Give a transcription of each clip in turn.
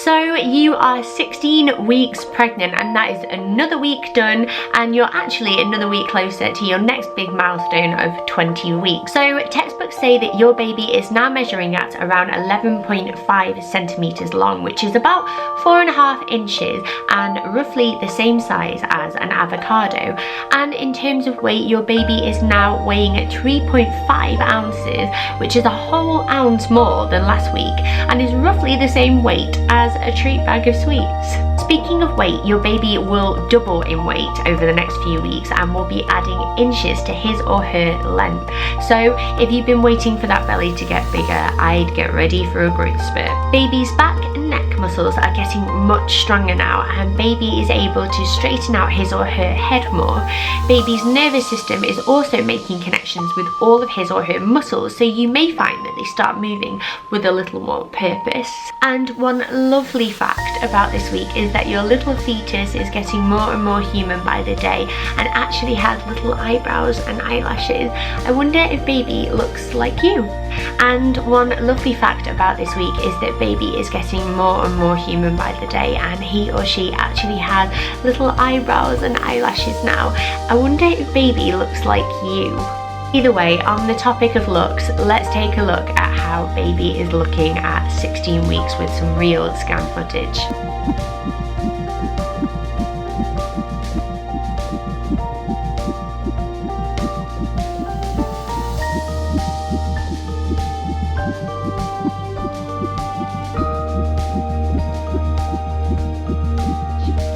So you are 16 weeks pregnant, and that is another week done, and you're actually another week closer to your next big milestone of 20 weeks. So textbooks say that your baby is now measuring at around 11.5 centimeters long, which is about 4.5 inches and roughly the same size as an avocado. And in terms of weight, your baby is now weighing at 3.5 ounces, which is a whole ounce more than last week, and is roughly the same weight as a treat bag of sweets. Speaking of weight, your baby will double in weight over the next few weeks and will be adding inches to his or her length. So if you've been waiting for that belly to get bigger, I'd get ready for a growth spurt. Baby's back and neck muscles are getting much stronger now, and baby is able to straighten out his or her head more. Baby's nervous system is also making connections with all of his or her muscles, so you may find that they start moving with a little more purpose. And one lovely fact about this week is that your little fetus is getting more and more human by the day and actually has little eyebrows and eyelashes. I wonder if baby looks like you. And one lovely fact about this week is that baby is getting more and more human by the day, and he or she actually has little eyebrows and eyelashes now. I wonder if baby looks like you. Either way, on the topic of looks, let's take a look at how baby is looking at 16 weeks with some real scan footage.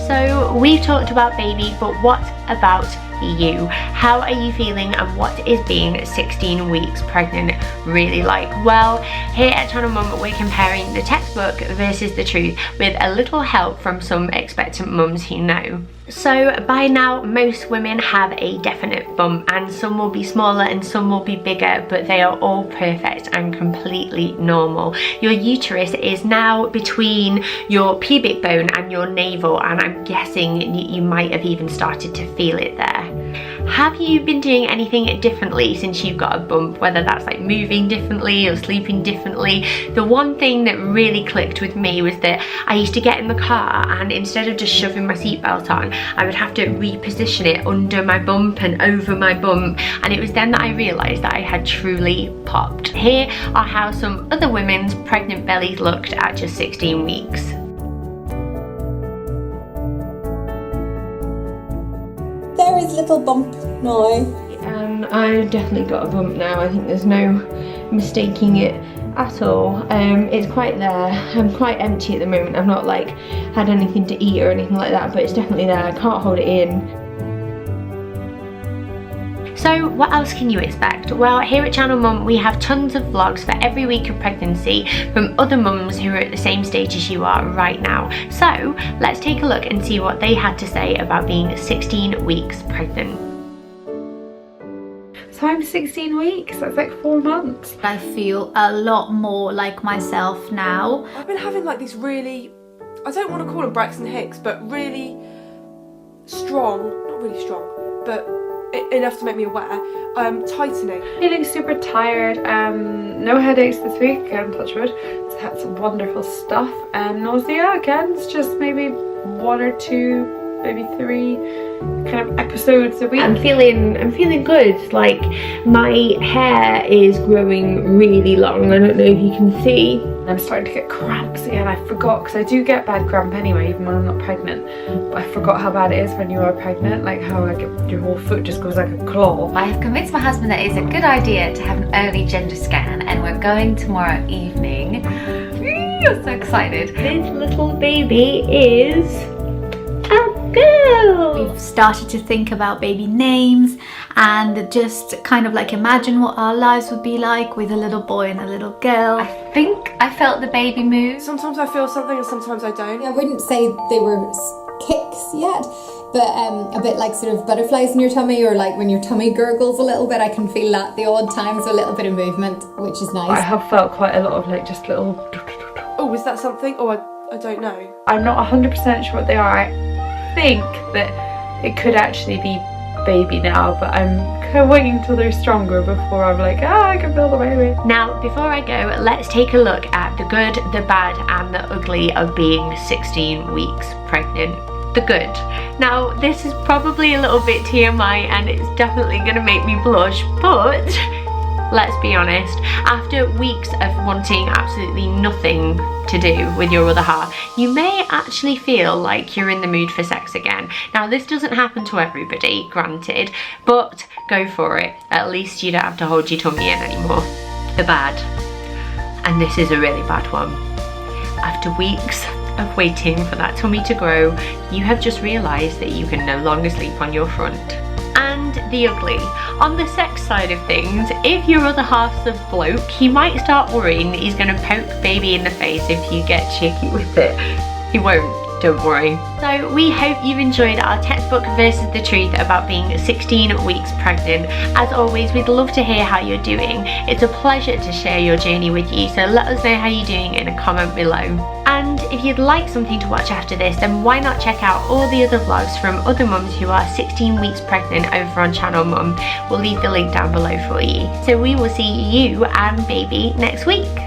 So we've talked about baby, but what about you? How are you feeling, and what is being 16 weeks pregnant really like? Well, here at Channel Mum, we're comparing the textbook versus the truth with a little help from some expectant mums who know. So by now, most women have a definite bump, and some will be smaller and some will be bigger, but they are all perfect and completely normal. Your uterus is now between your pubic bone and your navel, and I'm guessing you might have even started to feel it there. Have you been doing anything differently since you've got a bump, whether that's like moving differently or sleeping differently? The one thing that really clicked with me was that I used to get in the car, and instead of just shoving my seatbelt on, I would have to reposition it under my bump and over my bump, and it was then that I realised that I had truly popped. Here are how some other women's pregnant bellies looked at just 16 weeks. There is little bump now. And I've definitely got a bump now. I think there's no mistaking it at all. It's quite there. I'm quite empty at the moment. I've not like had anything to eat or anything like that, but it's definitely there. I can't hold it in. So what else can you expect? Well, here at Channel Mum, we have tons of vlogs for every week of pregnancy from other mums who are at the same stage as you are right now. So let's take a look and see what they had to say about being 16 weeks pregnant. So I'm 16 weeks, that's like 4 months. I feel a lot more like myself now. I've been having like these really, I don't want to call them Braxton Hicks, but really strong, not really strong, but enough to make me aware, tightening. Feeling super tired, no headaches this week, touch wood, so that's wonderful stuff. Nausea again, it's just maybe 1 or 2, maybe 3 kind of episodes a week. I'm feeling good. Like, my hair is growing really long. I don't know if you can see. I'm starting to get cramps again. I forgot, because I do get bad cramp anyway, even when I'm not pregnant. But I forgot how bad it is when you are pregnant, like how like your whole foot just goes like a claw. I have convinced my husband that it's a good idea to have an early gender scan, and we're going tomorrow evening. I'm so excited. This little baby is a girl. We've started to think about baby names and just kind of like imagine what our lives would be like with a little boy and a little girl. I think I felt the baby move. Sometimes I feel something and sometimes I don't. I wouldn't say they were kicks yet, but a bit like sort of butterflies in your tummy, or like when your tummy gurgles a little bit. I can feel that the odd times, a little bit of movement, which is nice. I have felt quite a lot of like just little... Oh, is that something? Oh, I don't know. I'm not 100% sure what they are. I think that it could actually be baby now, but I'm I'm waiting until they're stronger before I'm like, I can feel the baby. Now, before I go, let's take a look at the good, the bad, and the ugly of being 16 weeks pregnant. The good. Now, this is probably a little bit TMI and it's definitely gonna make me blush, but let's be honest, after weeks of wanting absolutely nothing to do with your other half, you may actually feel like you're in the mood for sex again. Now, this doesn't happen to everybody, granted, but go for it. At least you don't have to hold your tummy in anymore. The bad, and this is a really bad one. After weeks of waiting for that tummy to grow, you have just realised that you can no longer sleep on your front. And the ugly. On the sex side of things, if your other half's a bloke, he might start worrying that he's going to poke baby in the face if you get cheeky with it. He won't, don't worry. So we hope you've enjoyed our textbook versus the truth about being 16 weeks pregnant. As always, we'd love to hear how you're doing. It's a pleasure to share your journey with you, so let us know how you're doing in a comment below. And if you'd like something to watch after this, then why not check out all the other vlogs from other mums who are 16 weeks pregnant over on Channel Mum. We'll leave the link down below for you. So we will see you and baby next week.